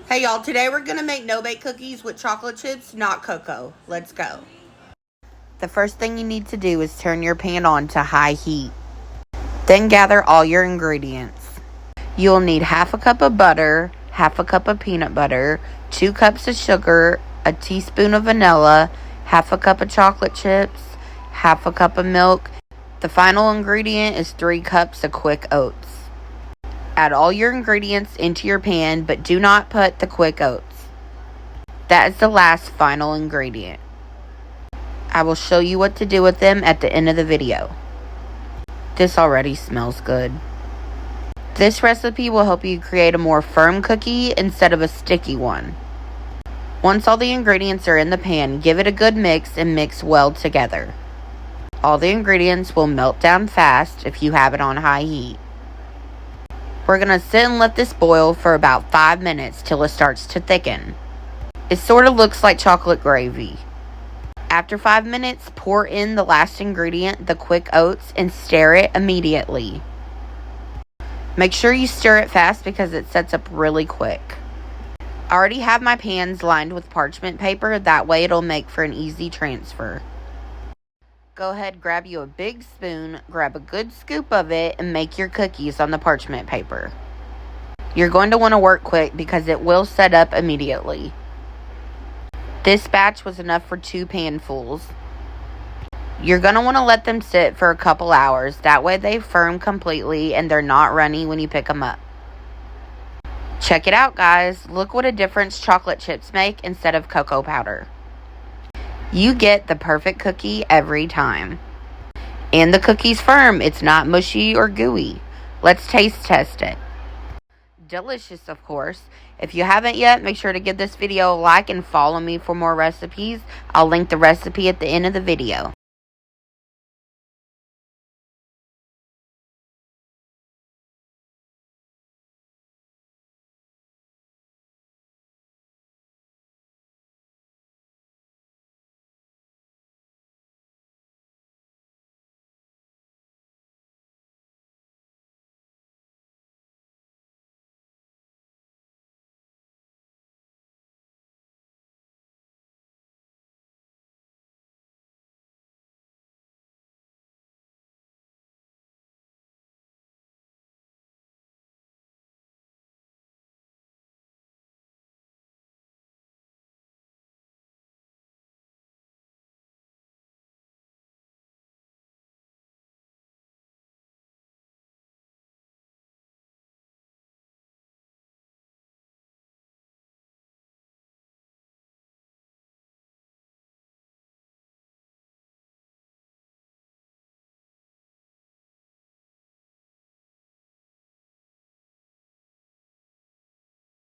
Hey y'all, today we're gonna make no-bake cookies with chocolate chips, not cocoa. Let's go. The first thing you need to do is turn your pan on to high heat. Then gather all your ingredients. You'll need half a cup of butter, half a cup of peanut butter, 2 cups of sugar, a teaspoon of vanilla, half a cup of chocolate chips, half a cup of milk. The final ingredient is 3 cups of quick oats. Add all your ingredients into your pan, but do not put the quick oats. That is the last final ingredient. I will show you what to do with them at the end of the video. This already smells good. This recipe will help you create a more firm cookie instead of a sticky one. Once all the ingredients are in the pan, give it a good mix and mix well together. All the ingredients will melt down fast if you have it on high heat. We're going to sit and let this boil for about 5 minutes till it starts to thicken. It sort of looks like chocolate gravy. After 5 minutes, pour in the last ingredient, the quick oats, and stir it immediately. Make sure you stir it fast because it sets up really quick. I already have my pans lined with parchment paper, that way it'll make for an easy transfer. Go ahead, grab you a big spoon, grab a good scoop of it, and make your cookies on the parchment paper. You're going to want to work quick because it will set up immediately. This batch was enough for 2 panfuls. You're going to want to let them sit for a couple hours, that way they firm completely and they're not runny when you pick them up. Check it out, guys. Look what a difference chocolate chips make instead of cocoa powder. You get the perfect cookie every time. And the cookie's firm. It's not mushy or gooey. Let's taste test it. Delicious, of course. If you haven't yet, make sure to give this video a like and follow me for more recipes. I'll link the recipe at the end of the video.